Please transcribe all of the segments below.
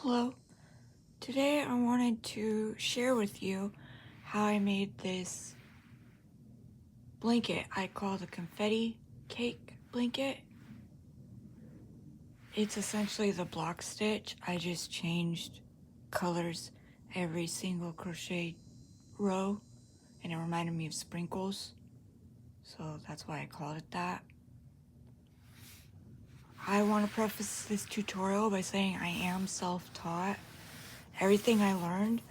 Hello. Today I wanted to share with you how I made this blanket I call the Confetti Cake blanket. It's essentially the block stitch. I just changed colors every single crochet row and it reminded me of sprinkles. So that's why I called it that. I want to preface this tutorial by saying I am self-taught. Everything I learned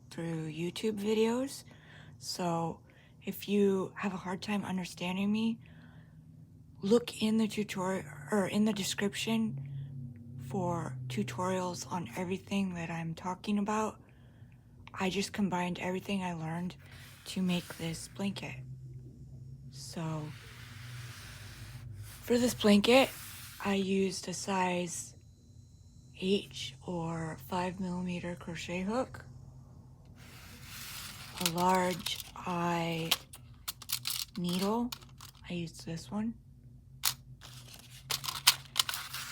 through YouTube videos. So if you have a hard time understanding me, look in the tutorial or in the description for tutorials on everything that I'm talking about. I just combined everything I learned to make this blanket. So for this blanket, I used a size H or 5mm crochet hook, a large eye needle. I used this one,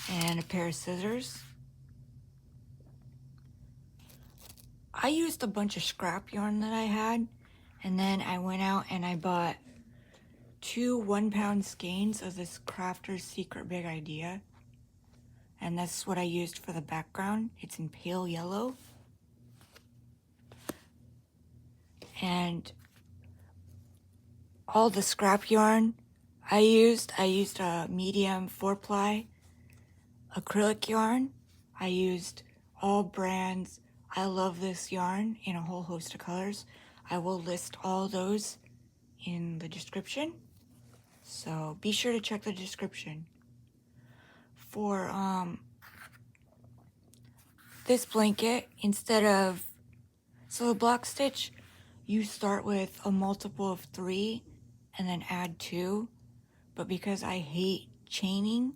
and a pair of scissors. I used a bunch of scrap yarn that I had, and then I went out and I bought 2 1-pound skeins of this Crafter's Secret Big Idea, and that's what I used for the background. It's in pale yellow, and all the scrap yarn I used a medium 4-ply acrylic yarn. I used all brands. I love this yarn in a whole host of colors. I will list all those in the description, so be sure to check the description. For this blanket, so the block stitch, you start with a multiple of 3 and then add 2, but because I hate chaining,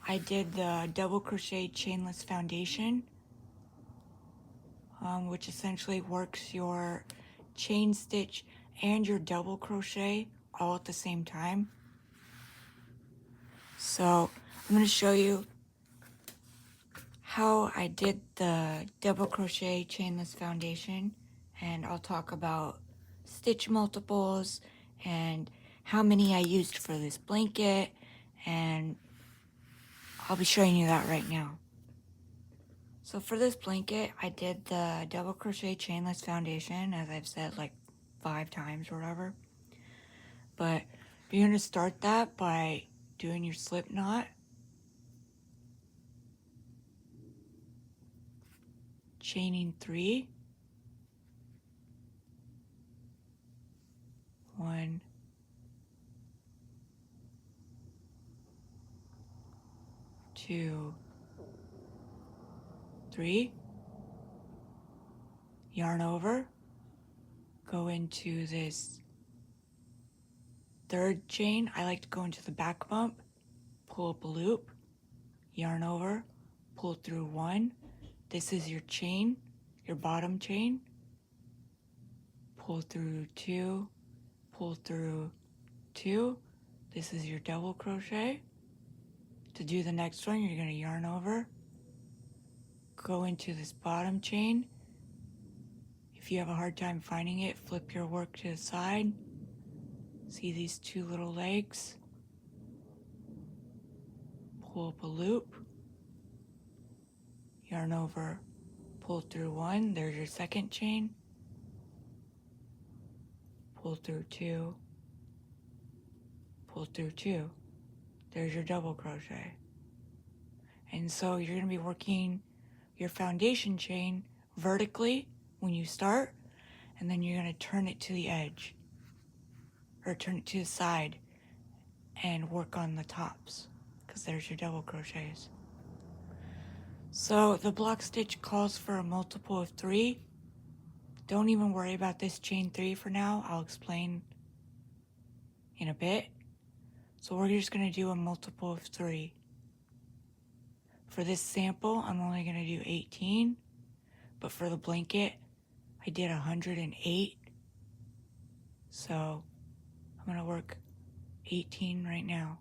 I did the double crochet chainless foundation, which essentially works your chain stitch and your double crochet all at the same time. So I'm going to show you how I did the double crochet chainless foundation, and I'll talk about stitch multiples and how many I used for this blanket, and I'll be showing you that right now. So for this blanket, I did the double crochet chainless foundation, as I've said like 5 times or whatever. But you're going to start that by doing your slip knot, chaining 3, 1, 2, 3, yarn over, go into this 3rd chain. I like to go into the back bump, pull up a loop, yarn over, pull through 1. This is your chain, your bottom chain. Pull through 2, pull through 2. This is your double crochet. To do the next one, you're going to yarn over, go into this bottom chain. If you have a hard time finding it, flip your work to the side. See these 2 little legs? Pull up a loop, yarn over, pull through 1. There's your 2nd chain. Pull through 2, pull through 2. There's your double crochet. And so you're going to be working your foundation chain vertically when you start, and then you're going to turn it to the edge, or turn it to the side, and work on the tops, because there's your double crochets. So the block stitch calls for a multiple of 3. Don't even worry about this chain 3 for now. I'll explain in a bit. So we're just going to do a multiple of 3. For this sample, I'm only going to do 18, but for the blanket, I did 108. So I'm going to work 18 right now.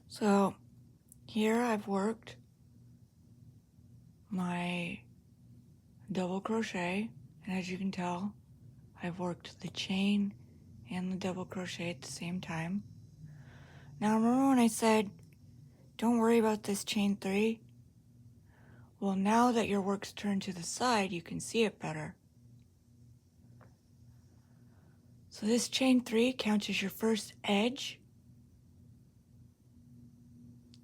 So here I've worked my double crochet, and as you can tell, I've worked the chain and the double crochet at the same time. Now remember when I said don't worry about this chain 3? Well, now that your work's turned to the side, you can see it better. So this chain 3 counts as your first edge.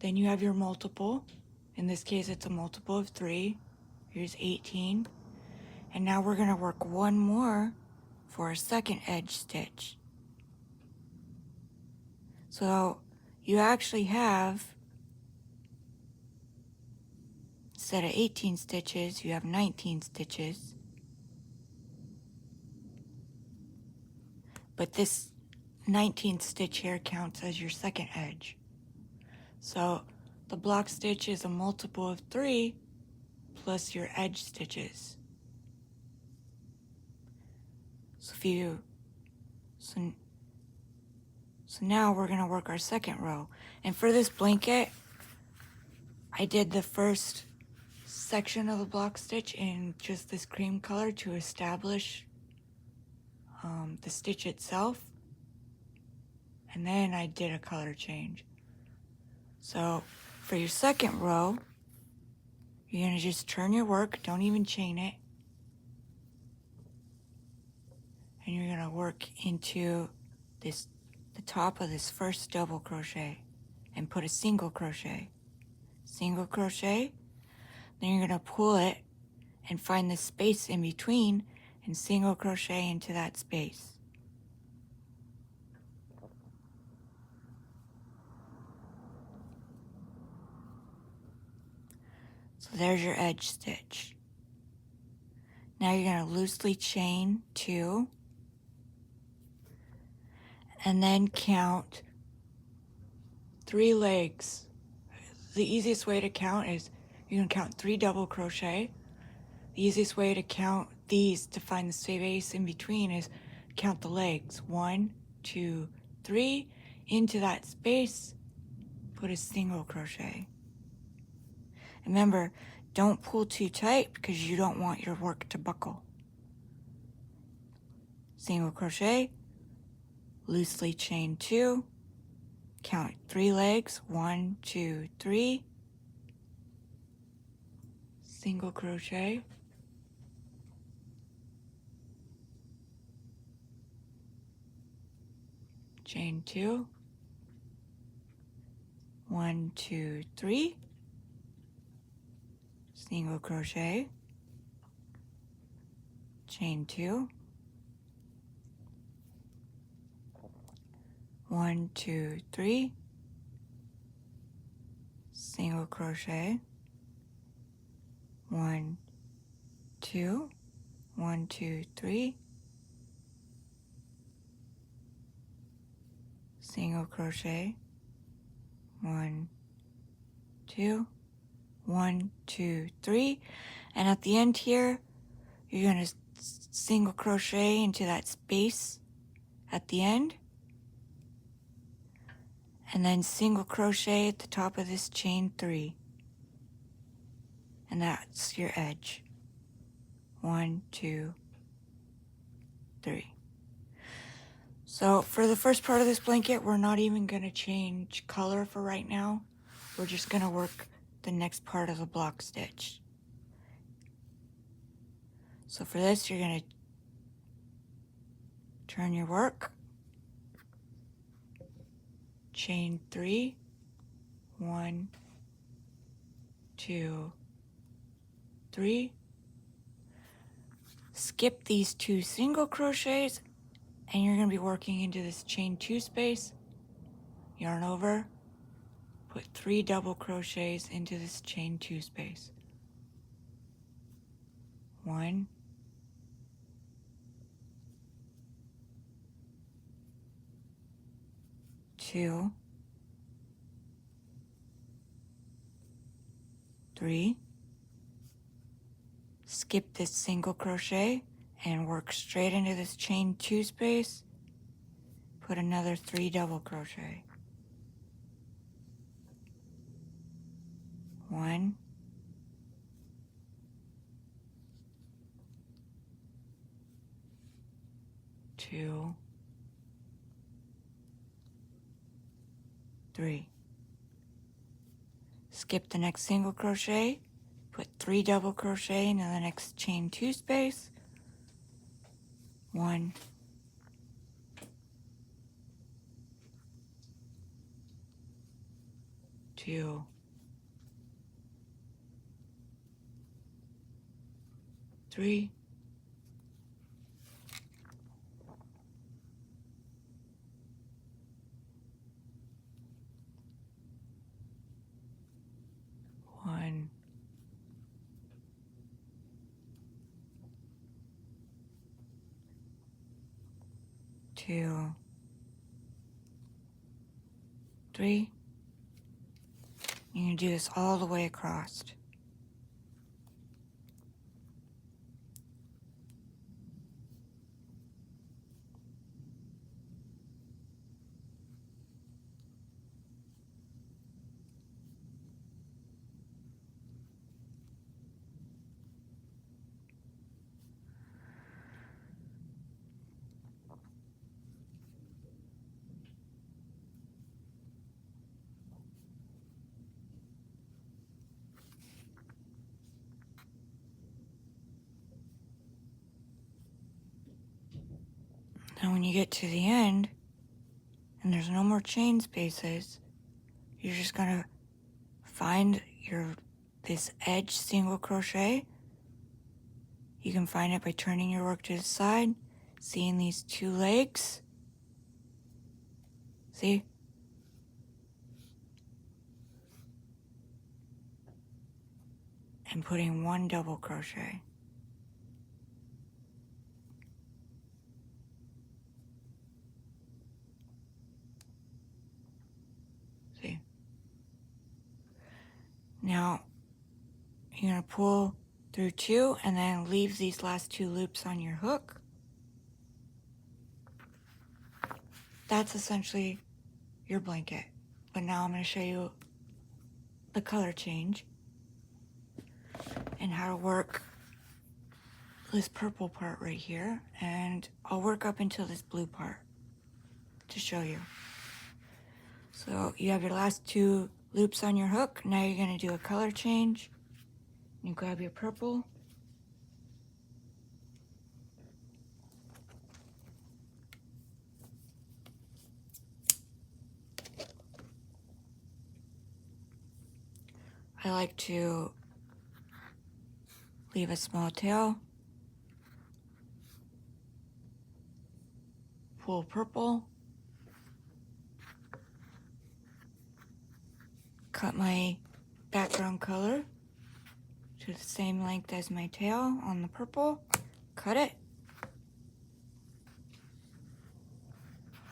Then you have your multiple. In this case, it's a multiple of 3. Here's 18. And now we're going to work one more for a second edge stitch. So you actually have, instead of 18 stitches, you have 19 stitches. But this 19th stitch here counts as your second edge. So the block stitch is a multiple of 3 plus your edge stitches. So now we're going to work our second row. And for this blanket, I did the first section of the block stitch in just this cream color to establish the stitch itself. And then I did a color change. So for your second row, you're going to just turn your work, don't even chain it. And you're going to work into the top of this first double crochet and put a single crochet. Single crochet, then you're going to pull it and find the space in between and single crochet into that space. So there's your edge stitch. Now you're going to loosely chain 2 and then count 3 legs. The easiest way to count is you can count 3 double crochet. The easiest way to count these to find the space in between is count the legs. 1, 2, 3. Into that space, put a single crochet. Remember, don't pull too tight because you don't want your work to buckle. Single crochet, loosely chain 2, count 3 legs, 1, 2, 3, single crochet, chain 2, 1, 2, 3, single crochet, chain 2, 1, 2, 3, single crochet, 1, 2, 1, 2, 3, single crochet, 1, 2, 1, 2, 3, and at the end here, you're going to single crochet into that space at the end, and then single crochet at the top of this chain 3, and that's your edge. 1, 2, 3. So for the first part of this blanket, we're not even going to change color for right now. We're just going to work the next part of the block stitch. So for this, you're going to turn your work, chain 3, 1, 2, 3. Skip these 2 single crochets, and you're going to be working into this chain 2 space, yarn over, put 3 double crochets into this chain 2 space. 1, 2, 3. Skip this single crochet and work straight into this chain 2 space. Put another 3 double crochet. 1, 2, 3. Skip the next single crochet, put 3 double crochet into the next chain 2 space. 1, 2, 3, 1, 2, 3. You're going to do this all the way across. Now when you get to the end, and there's no more chain spaces, you're just going to find this edge single crochet. You can find it by turning your work to the side, seeing these 2 legs. See? And putting 1 double crochet. See? Now, you're going to pull through 2 and then leave these last 2 loops on your hook. That's essentially your blanket. But now I'm going to show you the color change and how to work this purple part right here. And I'll work up until this blue part to show you. So you have your last 2 loops on your hook. Now you're going to do a color change. You grab your purple. I like to leave a small tail. Pull purple. Cut my background color to the same length as my tail on the purple. Cut it.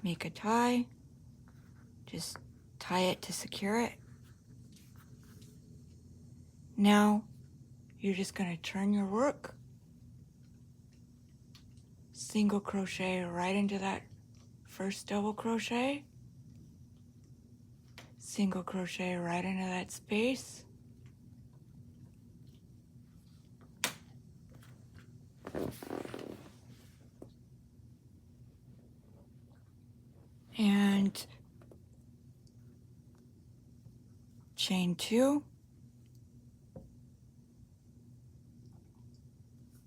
Make a tie. Just tie it to secure it. Now, you're just going to turn your work. Single crochet right into that first double crochet. Single crochet right into that space. And chain 2.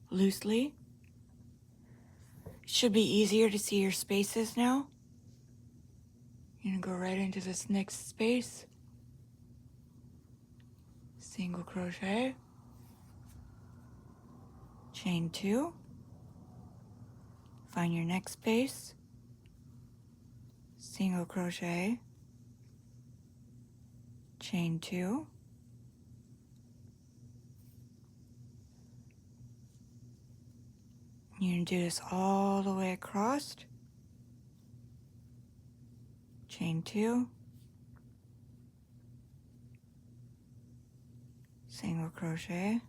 Loosely. It should be easier to see your spaces now. You're going to go right into this next space. Single crochet. Chain 2. Find your next space. Single crochet. Chain 2. You're going to do this all the way across. Chain 2. Single crochet.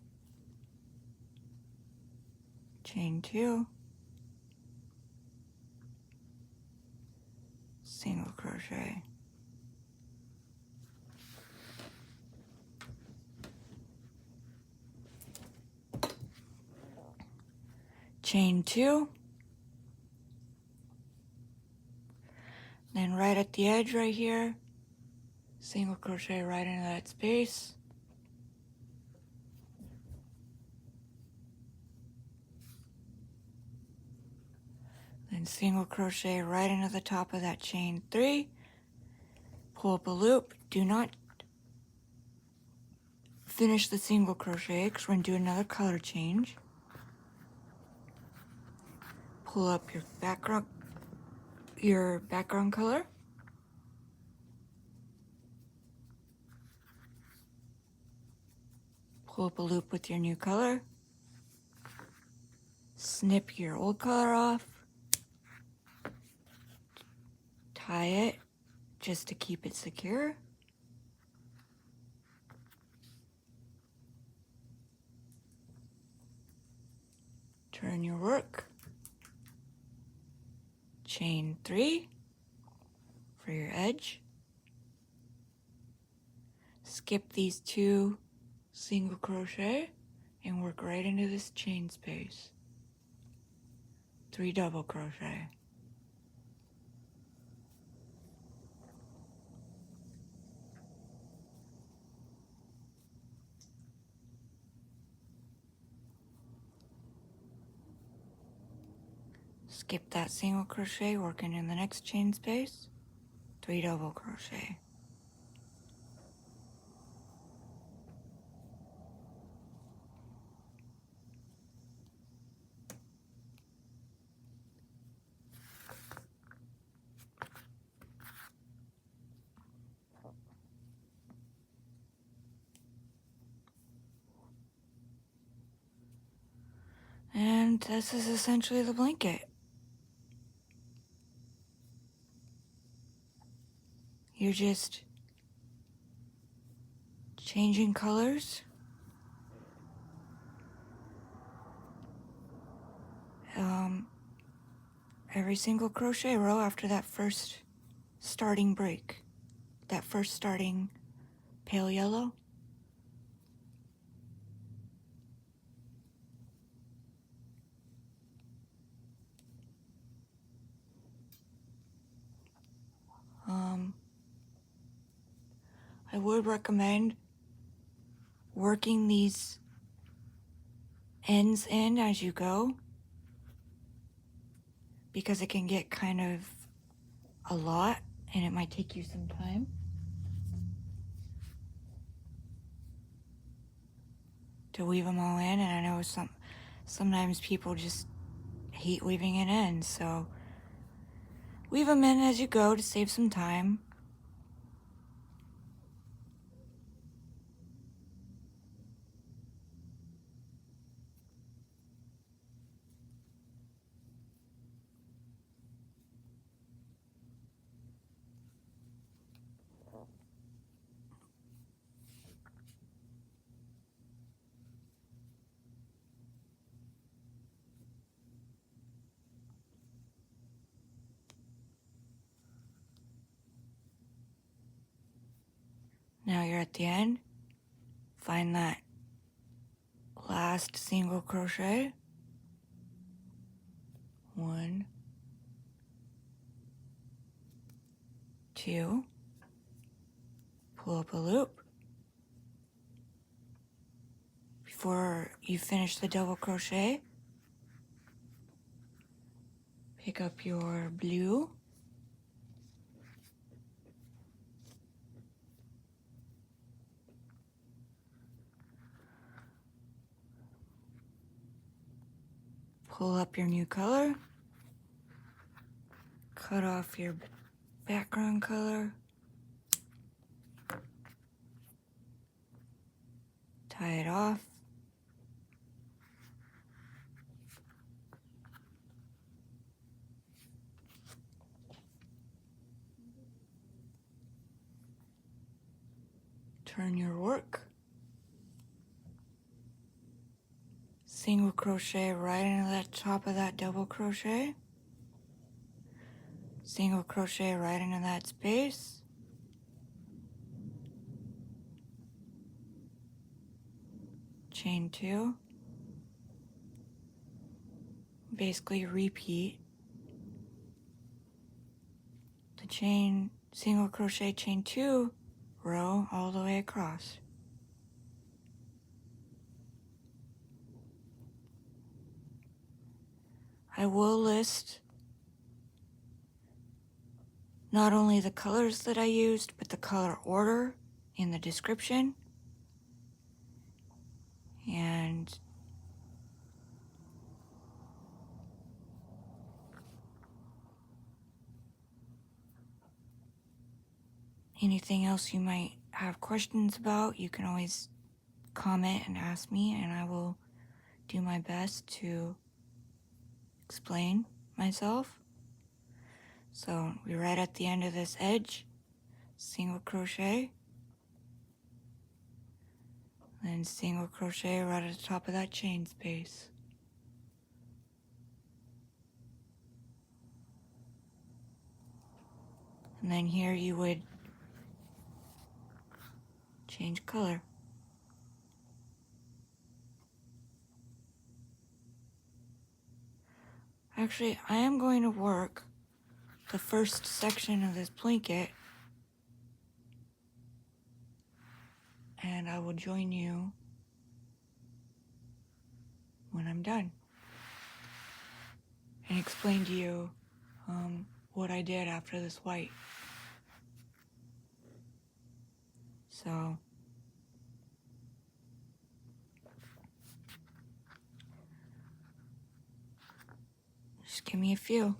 Chain 2. Single crochet. chain 2, then right at the edge right here, single crochet right into that space, then single crochet right into the top of that chain 3, pull up a loop. Do not finish the single crochet because we're going to do another color change. Pull up your background color, pull up a loop with your new color, snip your old color off, tie it just to keep it secure. Turn your work, chain 3 for your edge, skip these 2 single crochet and work right into this chain space, 3 double crochet. Skip that single crochet, working in the next chain space, 3 double crochet. And this is essentially the blanket. You're just changing colors. Every single crochet row after that first starting break, that first starting pale yellow. I would recommend working these ends in as you go, because it can get kind of a lot and it might take you some time to weave them all in. And I know sometimes people just hate weaving it in, so weave them in as you go to save some time. Now you're at the end. Find that last single crochet. 1, 2, pull up a loop. Before you finish the double crochet, pick up your blue, pull up your new color, cut off your background color, tie it off, turn your work, single crochet right into the top of that double crochet, single crochet right into that space, chain 2, basically repeat the chain, single crochet chain 2 row all the way across. I will list not only the colors that I used, but the color order in the description. And anything else you might have questions about, you can always comment and ask me, and I will do my best to explain myself. So we're right at the end of this edge, single crochet, then single crochet right at the top of that chain space. And then here you would change color. Actually, I am going to work the first section of this blanket, and I will join you when I'm done and explain to you what I did after this white. So just give me a few.